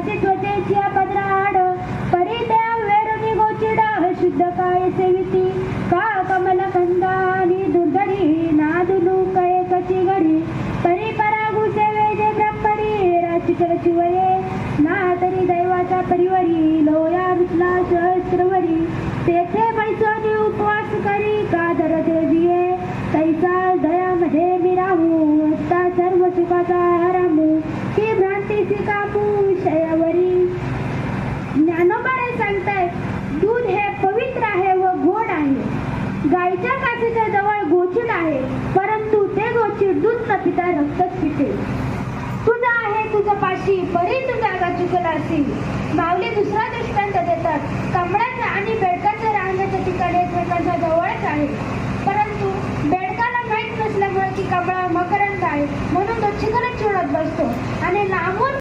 असे त्वचेची पदराड परी त्या वेरुनी गोचिडा शुद्ध काय सेविती का कमल खंदानी दुर्धरी नादुनु कये कची घडी परी परागु सेवे जे ब्रह्मरी राचिकर शिवये ना तरी दैवाच्या परिवरी लोया रुचला सहस्रवरी तेथे बैसोनी उपवास करी कादर देवीये तैसा दयामध्ये मी राहू आता सर्व सुखाचा हरामू की भ्रांतीची कापू शयावरी. ज्ञानोबारे सांगतायत दूध हे पवित्र आहे व गोड आहे. गायच्या कासेच्या जवळ गोचिड आहे परंतु ते गोचिड दूध न पिता रक्तच पिते. तुझा आहे तुझं पाशी परी तू जागा चुकलासी. माऊली दुसरा दृष्टांत देतात. कमळाच्या आणि बेडकाच्या रांगेच्या ठिकाणी एकमेकांच्या जवळच आहे परंतु बेडकाला माहीत नसल्यामुळे की कमळा मकरंद आहे म्हणून तो चिखलात चिवडत बसतो आणि लांबून